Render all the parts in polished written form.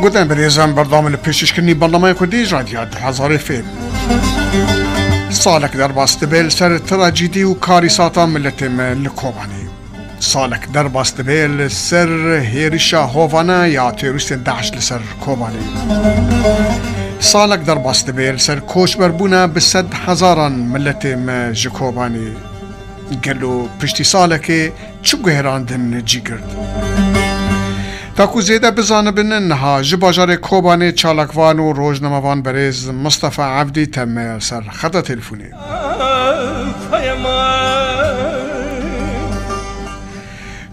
قدام بريزان برنامج البيشش كني برنامج كردي راديو 2000 فيلم صالك درب استبيل سر تراجيدي وكارثات ملتم الكوباني صالك درب استبيل سر هيرشا هوفانا يا تيرست داعش لسر كوباني صالك درب استبيل سر كوش بربونا بسد هزارا ملتم جكوباني قالوا بشتي صالك شو قهراندن جيگرد تاکو زیده بزانبن انها جباجار کوبانه چالکوان و روزنامه‌وان بریز مصطفى عبدی تم سر خط تلفونی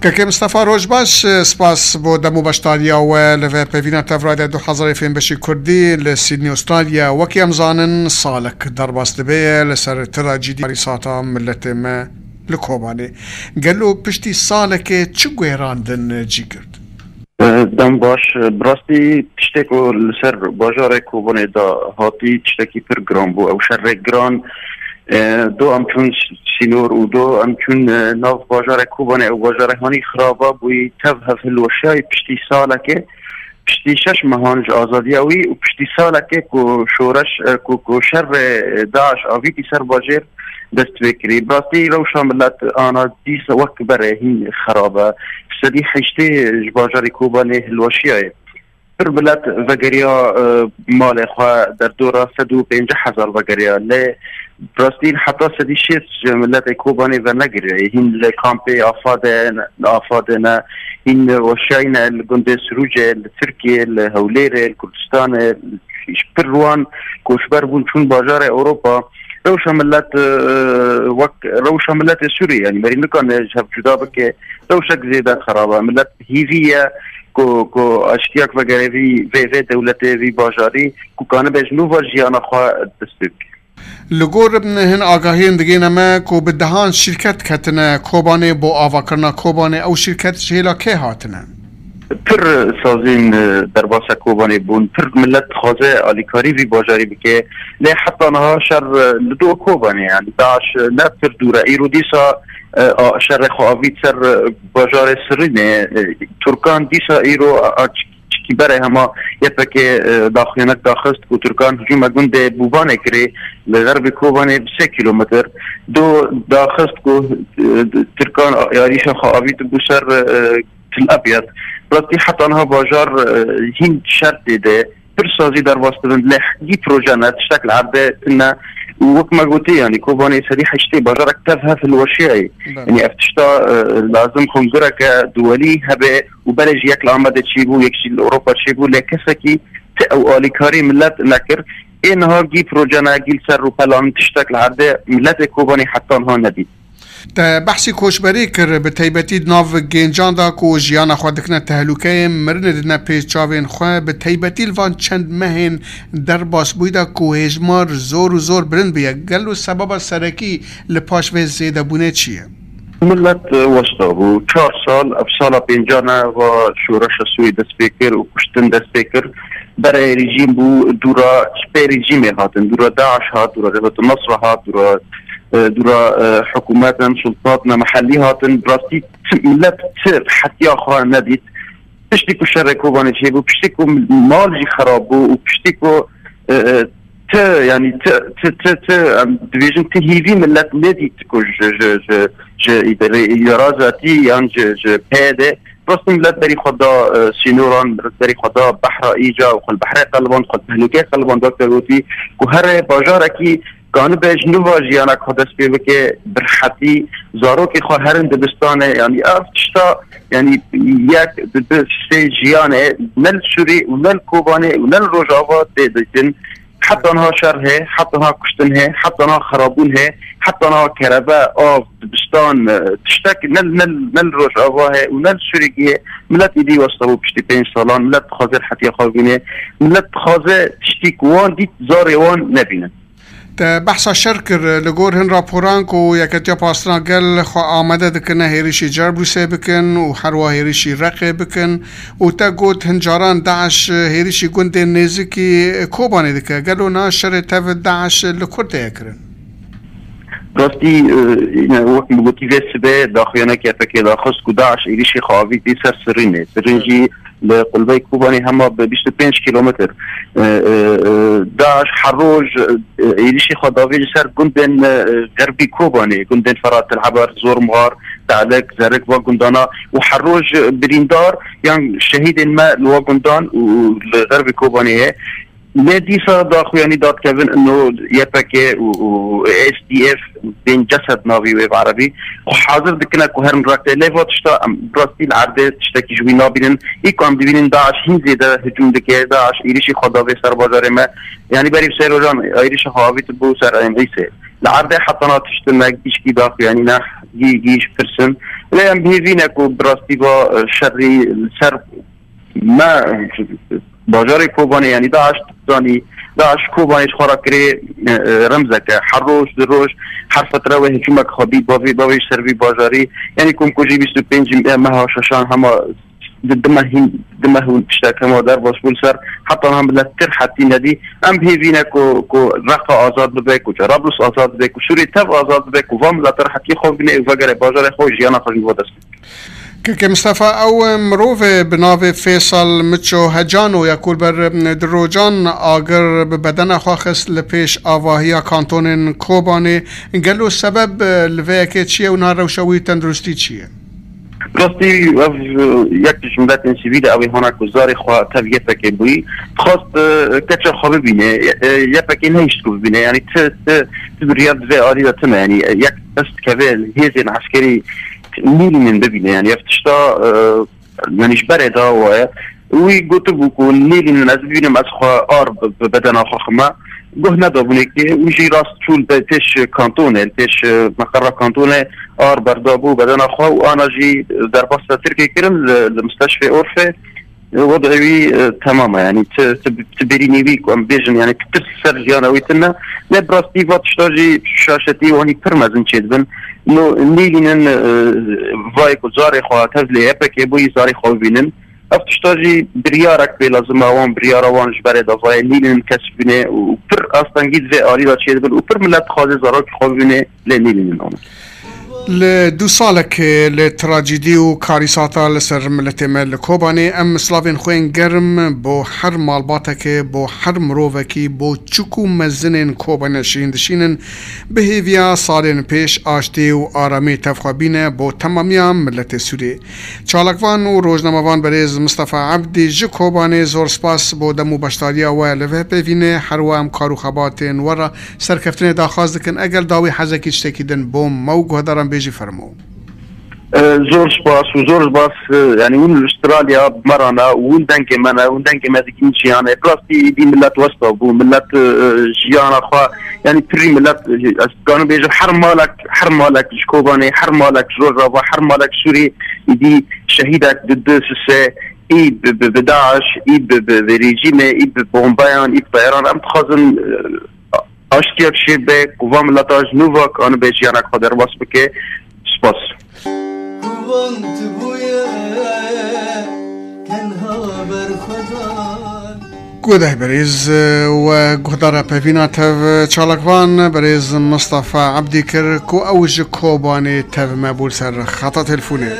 که مصطفى روزباش سپاس بو دمو باشتالیا و لفه پیوینا تفراد 2000 فیلم بشی کردی لسیدنی استرالیا وکی امزانن سالک درباست بی لسر تراجیدی کاریساتا ملت ما لکوبانه گلو پشتی سالک چو گویراندن جی کرد دم باش براستی تشتكو لسر باجار كوباني دا هاتي تشتكي پر جران بو او شر جران دو امكن سينور و دو امكن ناف باجار كوباني او باجار هاني خرابا بوي تفهف الوشاي بشتي سالكه بشتي شش مهانج آزادی اوی و پشتی سالکه کو شورش کو شر داعش آویتی سر باجر دست بکری براستی روشا ملت آنا دیس وقت بره هین خرابه سدي حشتي جباجاري كوباني الوشياي پر ملت وگريا مال خوا در دورا 150,000 وگريا ل براستين حتى سدي شيت ملت كوباني و نگري هين لكامبي افادنا هين وشاينا الجند سروجه التركي الهوليره الكردستان شبروان كوشبر بون چون باجار اوروبا روشا ملت روشا ملت سوري يعني مريم كان جاب جدا بك روشا زيادة خرابة ملت هيفية كو اشتياك وغيره في دولته في باجاري كو كان بجنو فرجيانا خوا دستوك لگور ابن هن آگاهین دگینا ما کو بدهان شرکت کتنا کوبانه بو آوا کرنا کوبانه او شرکت جهلا که هاتنا پر سازین در باسا کوبانی بون پر ملت خوازه آلیکاری وی باجاری بکه لی حتی نها شر لدو کوبانی یعنی داعش نه پر دوره ایرو دیسا شر خواهید سر باجار سرینه ترکان دیسا ایرو چکی بره هما یپک داخلینک داخست که ترکان هجوم گنده بوبانه کری لغرب کوبانه 3 کیلومتر دو داخست که ترکان یاریش خواهید بو سر تل ابيض براستی حتی آنها باجار هین شرط ده برسازی در واسطه لح دي بروجانات تشتكل عبده إنه وقت ما قلتي يعني كوباني سريح اشتي باجار اكتفها في الوشيعي يعني افتشتا لازم خنجرك دولي هبه وبلج ياكل عمده تشيبو يكشي اوروبا تشيبو لكسكي او اليكاري ملت نكر انها جي بروجانا جيل سر وبلان تشتكل عبده ملت كوباني حتى انها ندي تا بحثی کوشبری کر به تیبتی ناو گنجان دا کو جیانا خود دکنا تهلوکه مرن دنا پیش چاوین خو به تیبتی لوان چند مهن در باس بویدا کو هجمار زور و زور برند بیه گلو سبب سرکی لپاش و زیده بونه چیه؟ ملت وسطا بو 4 سال افسالا پنجانا و شورش سوی دست بکر و کشتن دست بکر برای رژیم بو دورا سپی رژیم هاتن دورا داعش هات دورا جبهة النصر هات دورا حكوماتنا سلطاتنا محلي هاتن براستي ملت تصير حتى اخرى نديت بشتكو شر كوباني تشيبو بشتكو مال جي خرابو وبشتكو يعني ديفيجن تهيفي ملت نديت كو يرازاتي يعني بهذا براستي ملت بري خدا سينوران بري خدا بحر ايجا وخل بحر قلبان خل تهلوكي قلبان دكتور روتي وهر باجاركي كانوا بيجنوا جيانا خدس بيبكي برحتي زاروكي خهرن دبستانه يعني افتشتا يعني ياك سي جيانا نل سوري ونل كوباني ونل روجافا تيدتن حتى انها شرها حتى انها كشتنها حتى انها خرابونها حتى انها كهرباء دبستان تشتك نل روجافا ونل سوري ملت ايدي وصلوا بشتي بين صالان ملت خازر حتى خاوينه ملت خازر تشتيك وان ديت زاري وان نبينه تا بحث شرکر لگور هن راپوران کو یکتیا پاسران گل خو آمده دکنه هیریشی جربروسه بکن و حروا هیریشی رقه بکن و تا گوت هنجاران داعش هیریشی گنده نزکی کوبانه دکه گلو نا شر تف داعش لکرده یکرن راستی وقت موتیوی سبه داخیانه که فکر داخست که داعش ایریشی خواهی بیسر سرینه سرینجی لقلبه کوبانی همه به 25 کیلومتر داعش هر روز ایریشی خواهی سر گندن غربی کوبانی گندن فرات الحبر زور مغار تعلق زرق و گندانا و هر روز بریندار یعنی شهید ما لوا گندان و غربی کوبانیه لديسا داخو يعني دات كيفن انه يبكي و اس دي اف بين جسد نافي ويب عربي وحاضر دكنا كوهر مرات ليفوت شتا براستي العرض تشتكي جوي نابين ايكو عم دبين داعش هين زيدا هجوم دكي داعش ايريشي خداوي سر بازار ما يعني بريب سيروجان ايريشي خواوي تبو سر انغيسي العرض حطنا تشتنا كيشكي داخو يعني نح جيش فرسن لا يم بهيفينكو براستي با شري سر ما بازار کوبانی یعنی داعش کوبانیش خورا کری رمزک هر روز در روز هر فتره و هجومک خبی باوی سروی بازاری یعنی کم کجی 25 ماه ششان همه دمهون تشتاك ما در باش بول سر حتى هم لتر حتى ندي ام بهيفينا كو رقا آزاد ببيك و جرابلس آزاد ببيك و سوري تف آزاد ببيك و فام لتر حتى خوب بني و وگر بازار خوش جانا خوش نوادست که مصطفى او مروف بناو فیصل مچو هجانو یکول بر دروجان آگر بدن خواخست لپیش آواهی کانتون کوبانی گلو سبب لویه چیه و ناروشوی تندرستی چیه؟ راستی یک جملت سیویل اوی هانا گزاری خواه تاویه پکی بوی خواست کچه خواه ببینه یه پکی نهیشت کو ببینه یعنی تبریاد وی آلی داتمه یعنی یک دست کویل هیزین عسکری نیلی من ببینه یعنی افتشتا یعنیش بره دا وای وی گوتو بو نیلی من از ببینم از خواه آر بدن آخوا خما گوه ندابونه که ویجی راست چول پیش کانتونه پیش مقرر کانتونه آر بردابو بدن آخوا و آنا جی در باستا ترکی کرم لمستشفى أورفة وضعي تماما يعني تبريني بيك وام بيجن يعني تسر جانا ويتنا لا براستي فاتشتاجي شاشتي واني برمزن تشدبن نو نيلين فايك وزاري خوا تزلي ابك يبوي زاري خوا بينن افتشتاجي بريارك بلازم اوان بريار اوان جبري دافاي نيلين كسبنه وبر اصلا جيد في اريدا تشدبن وبر ملت خازي زارك خوا بينه لنيلين اون لدو سالك لتراجيدي و كاريساتا لسر ملتمال كوباني ام سلافين خوين گرم بو حر مالباتك بو حر مروفكي بو چوكو مزنين كوبانشين دشينن بهيفيا سالين پیش آشتي و آرامي تفخوابين بو تماميا ملت سوري چالكوان و روجناموان بريز مصطفى عبدي جو كوباني زور سپاس بو دمو بشتاريا و لوه بيوينه حروام كارو خباتين ورا سركفتن داخواز دكن اگر داوي حزكي چتكيدن بو موقع دارم بيجي فرمو زور سپاس و زور سپاس يعني ون استراليا بمرانا ون دنك منا ون دنك مازكين شيانه بلاستي دي ملت وسطا بو ملت جيانا خوا يعني بري ملت كانوا بيجوا حر مالك شكوباني حر مالك جورابا حر مالك سوري دي شهيدك ضد سسه اي بداعش اي بريجيم اي ببومبايان اي بطيران ام تخازن اشتياك شبك وفام ملتاج نوفاك انا بيجيانا خدر باس بكي سپاس گوده بریز و گودارا پیوینا تف چالکوان بریز مصطفى عبدی کر کو اوج کوبانی تف مبول سر خطا تلفونه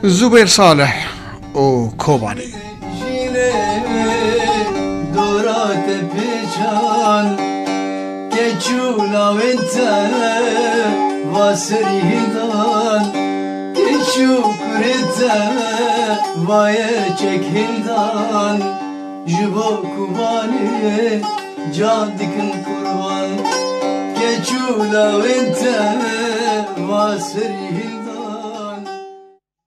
زبیر صالح او کوبانی دورات پیچان کچولا وینتر واسری هندان کچو کرده وای چک هندان جبو کوبانی جان دکن قربان کچولا وینتر واسری هندان